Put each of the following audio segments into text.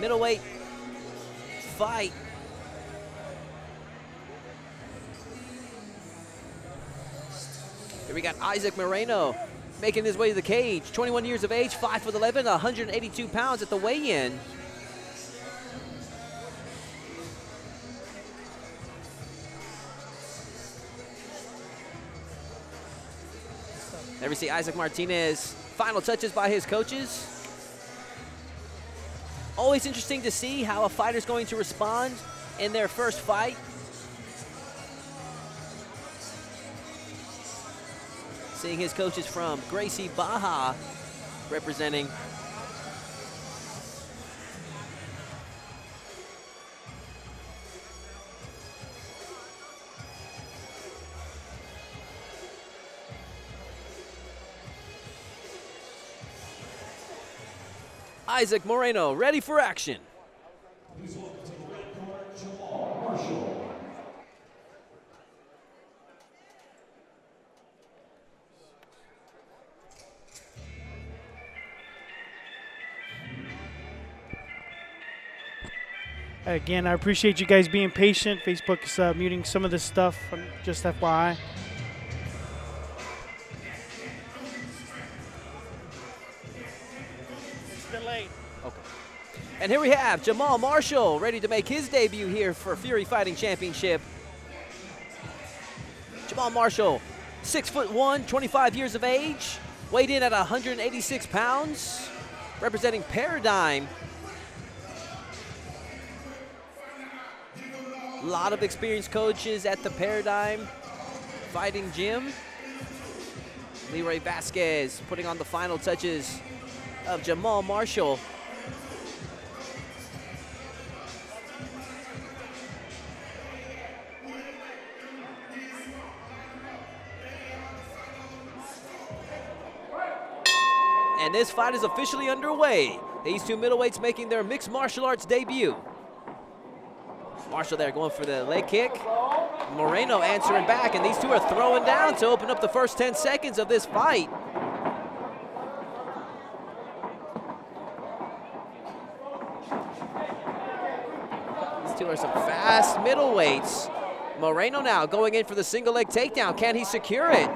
middleweight fight. Here we got Issac Moreno making his way to the cage. 21 years of age, 5'11", 182 pounds at the weigh-in. There we see Isaac Martinez. Final touches by his coaches. Always interesting to see how a fighter's going to respond in their first fight. Seeing his coaches from Gracie Baja representing. Isaac Moreno, ready for action. Please welcome to the red corner, Jamal. Again, I appreciate you guys being patient. Facebook is muting some of this stuff, just FYI. It's delayed. Okay. And here we have Jamal Marshall ready to make his debut here for Fury Fighting Championship. Jamal Marshall, 6'1", 25 years of age, weighed in at 186 pounds, representing Paradigm. A lot of experienced coaches at the Paradigm Fighting Gym. Leroy Vasquez putting on the final touches of Jamal Marshall. And this fight is officially underway. These two middleweights making their mixed martial arts debut. Marshall there going for the leg kick. Moreno answering back, and these two are throwing down to open up the first 10 seconds of this fight. These two are some fast middleweights. Moreno now going in for the single leg takedown. Can he secure it?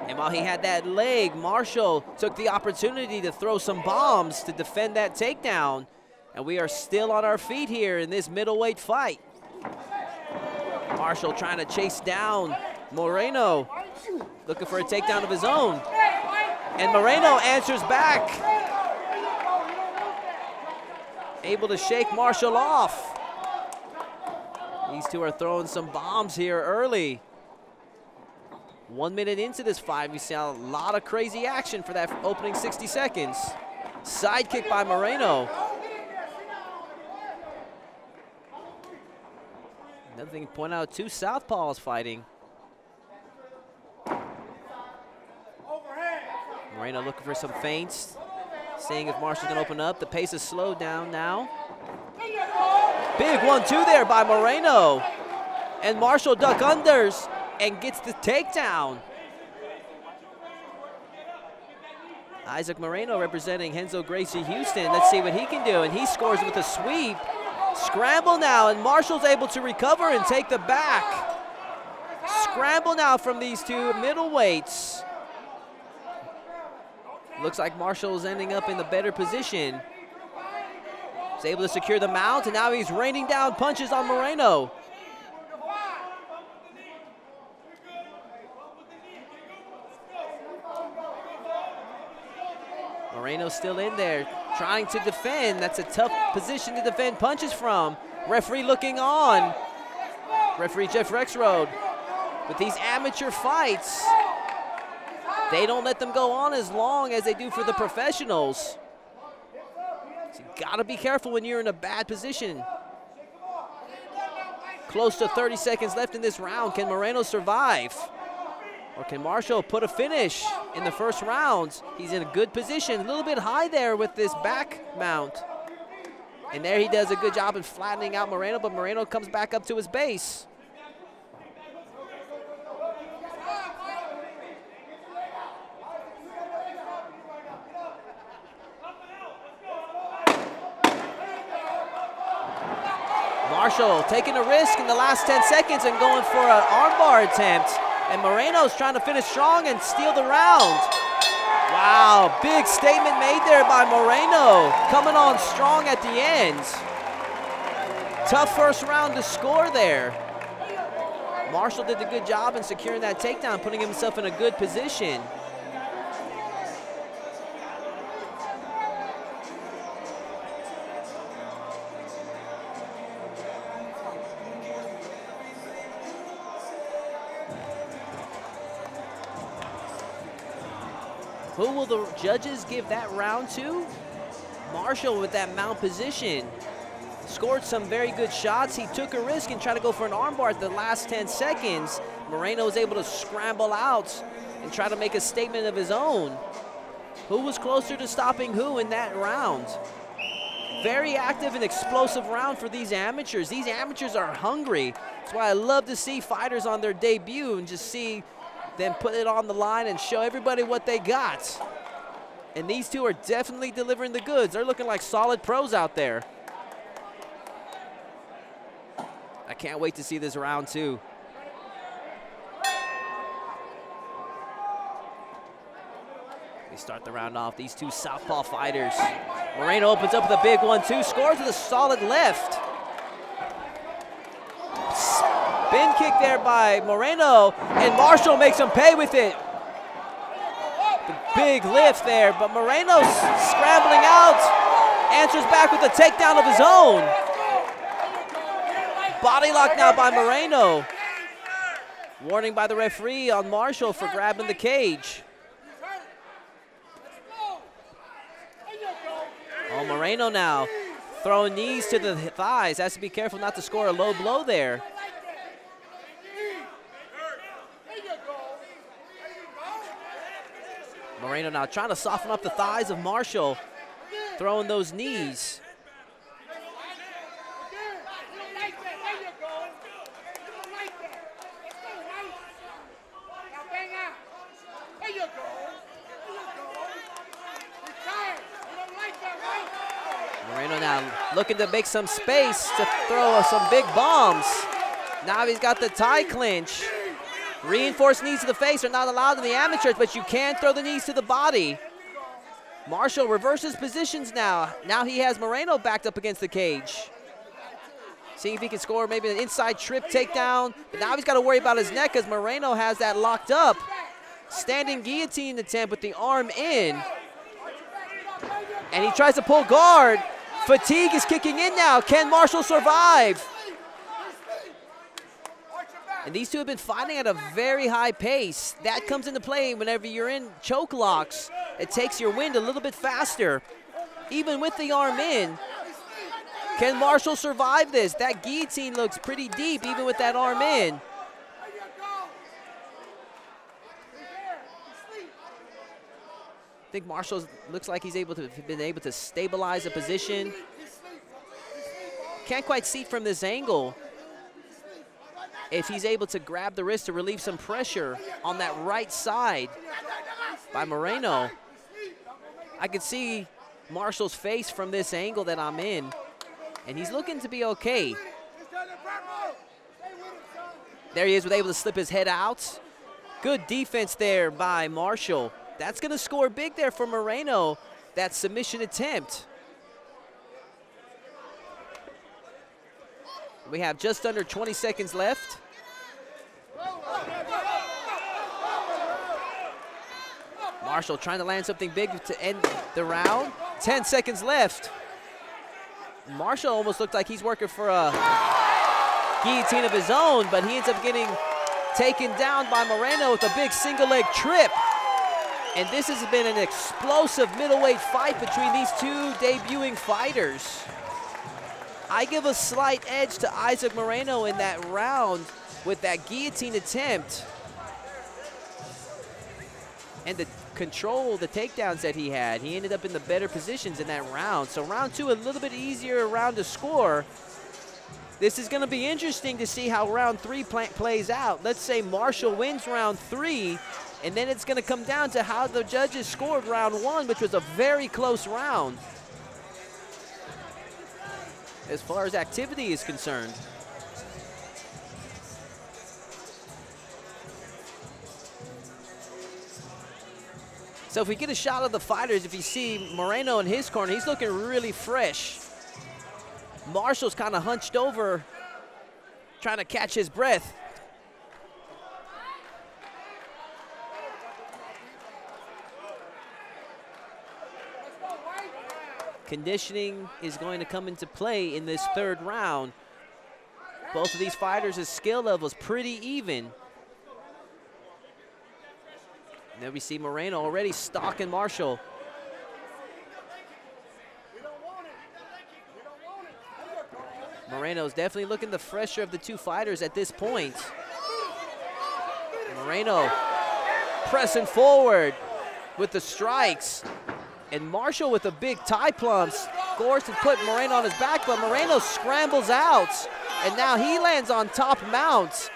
And while he had that leg, Marshall took the opportunity to throw some bombs to defend that takedown. And we are still on our feet here in this middleweight fight. Marshall trying to chase down Moreno, looking for a takedown of his own. And Moreno answers back. Able to shake Marshall off. These two are throwing some bombs here early. 1 minute into this fight, we see a lot of crazy action for that opening 60 seconds. Side kick by Moreno. Another thing to point out, two southpaws fighting. Moreno looking for some feints, seeing if Marshall's gonna open up. The pace is slowed down now. Big 1-2 there by Moreno. And Marshall duck unders and gets the takedown. Isaac Moreno representing Renzo Gracie Houston. Let's see what he can do, and he scores with a sweep. Scramble now, and Marshall's able to recover and take the back. Scramble now from these two middleweights. Looks like Marshall is ending up in the better position. He's able to secure the mount, and now he's raining down punches on Moreno. Moreno's still in there, trying to defend. That's a tough position to defend punches from. Referee looking on. Referee Jeff Rexroad. With these amateur fights, they don't let them go on as long as they do for the professionals. So you gotta be careful when you're in a bad position. Close to 30 seconds left in this round. Can Moreno survive? Or can Marshall put a finish in the first round? He's in a good position, a little bit high there with this back mount. And there he does a good job in flattening out Moreno, but Moreno comes back up to his base. Marshall taking a risk in the last 10 seconds and going for an armbar attempt. And Moreno's trying to finish strong and steal the round. Wow, big statement made there by Moreno, coming on strong at the end. Tough first round to score there. Marshall did a good job in securing that takedown, putting himself in a good position. Who will the judges give that round to? Marshall with that mount position. Scored some very good shots. He took a risk and tried to go for an armbar at the last 10 seconds. Moreno was able to scramble out and try to make a statement of his own. Who was closer to stopping who in that round? Very active and explosive round for these amateurs. These amateurs are hungry. That's why I love to see fighters on their debut and just see them put it on the line and show everybody what they got. And these two are definitely delivering the goods. They're looking like solid pros out there. I can't wait to see this round two. We start the round off, these two southpaw fighters. Moreno opens up with a big 1-2, scores with a solid left. Spin kick there by Moreno, and Marshall makes him pay with it. The big lift there, but Moreno's scrambling out, answers back with a takedown of his own. Body lock now by Moreno. Warning by the referee on Marshall for grabbing the cage. Oh, Moreno now throwing knees to the thighs. Has to be careful not to score a low blow there. Moreno now trying to soften up the thighs of Marshall, throwing those knees. Moreno now looking to make some space to throw some big bombs. Now he's got the tie clinch. Reinforced knees to the face are not allowed in the amateurs, but you can throw the knees to the body. Marshall reverses positions now. Now he has Moreno backed up against the cage. See if he can score maybe an inside trip takedown. But now he's got to worry about his neck because Moreno has that locked up. Standing guillotine attempt with the arm in. And he tries to pull guard. Fatigue is kicking in now. Can Marshall survive? And these two have been fighting at a very high pace. That comes into play whenever you're in choke locks. It takes your wind a little bit faster. Even with the arm in, can Marshall survive this? That guillotine looks pretty deep even with that arm in. I think Marshall looks like he's been able to stabilize a position. Can't quite see from this angle if he's able to grab the wrist to relieve some pressure on that right side by Moreno. I can see Marshall's face from this angle that I'm in, and he's looking to be okay. There he is, able to slip his head out. Good defense there by Marshall. That's going to score big there for Moreno, that submission attempt. We have just under 20 seconds left. Marshall trying to land something big to end the round. 10 seconds left. Marshall almost looked like he's working for a guillotine of his own, but he ends up getting taken down by Moreno with a big single leg trip. And this has been an explosive middleweight fight between these two debuting fighters. I give a slight edge to Issac Moreno in that round with that guillotine attempt and the control, the takedowns that he had. He ended up in the better positions in that round. So round two, a little bit easier round to score. This is going to be interesting to see how round three plays out. Let's say Marshall wins round three, and then it's going to come down to how the judges scored round one, which was a very close round. as far as activity is concerned. So if we get a shot of the fighters, if you see Moreno in his corner, he's looking really fresh. Marshall's kind of hunched over, trying to catch his breath. Conditioning is going to come into play in this third round. Both of these fighters' skill levels pretty even. And then we see Moreno already stalking Marshall. Moreno's definitely looking the fresher of the two fighters at this point. Moreno pressing forward with the strikes. And Marshall with a big tie plum scores to put Moreno on his back, but Moreno scrambles out. And now he lands on top mount.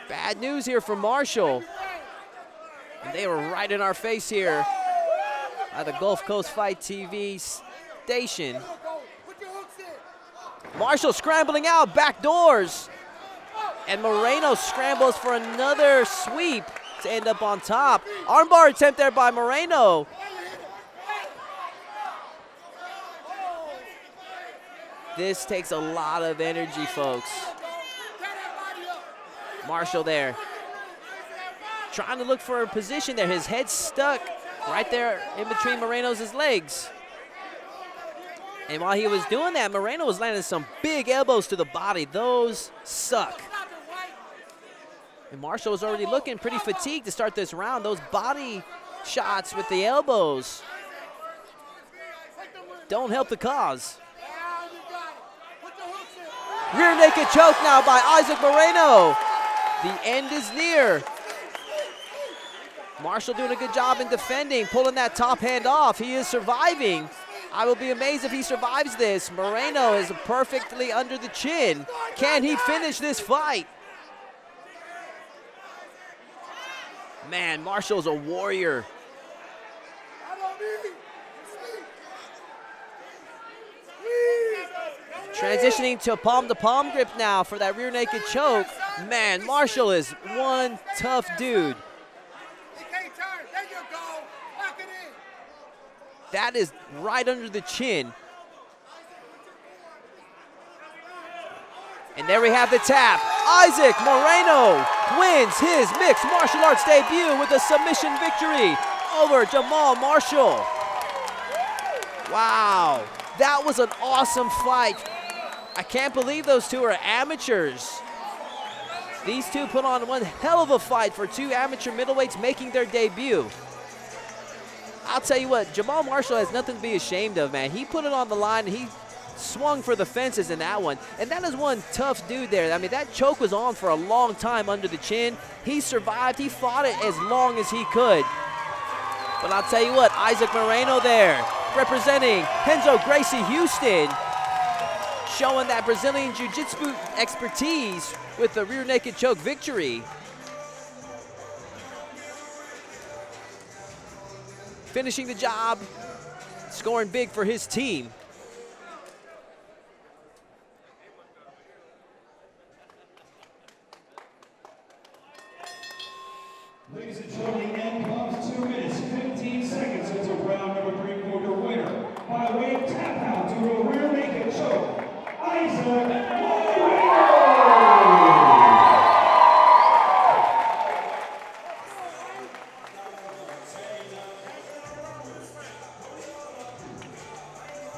Bad news here for Marshall. And they were right in our face here at the Gulf Coast Fight TV station. Marshall scrambling out, back doors. And Moreno scrambles for another sweep to end up on top. Armbar attempt there by Moreno. This takes a lot of energy, folks. Marshall there, trying to look for a position there. His head's stuck right there in between Moreno's legs. And while he was doing that, Moreno was landing some big elbows to the body. Those suck. And Marshall was already looking pretty fatigued to start this round. Those body shots with the elbows don't help the cause. Rear naked choke now by Issac Moreno. The end is near. Marshall doing a good job in defending, pulling that top hand off. He is surviving. I will be amazed if he survives this. Moreno is perfectly under the chin. Can he finish this fight? Man, Marshall's a warrior. Transitioning to palm-to-palm grip now for that rear naked choke. Man, Marshall is one tough dude. That is right under the chin. And there we have the tap. Issac Moreno wins his mixed martial arts debut with a submission victory over Jamal Marshall. Wow, that was an awesome fight. I can't believe those two are amateurs. These two put on one hell of a fight for two amateur middleweights making their debut. I'll tell you what, Jamal Marshall has nothing to be ashamed of, man. He put it on the line, and he swung for the fences in that one. And that is one tough dude there. I mean, that choke was on for a long time under the chin. He survived. He fought it as long as he could. But I'll tell you what, Issac Moreno there, representing Renzo Gracie Houston, showing that Brazilian Jiu-Jitsu expertise with the rear naked choke victory. Finishing the job, scoring big for his team. Ladies and gentlemen, the end comes 2 minutes, 15 seconds into round number 3 for your winner. By way of tap out to a rear naked choke, Issac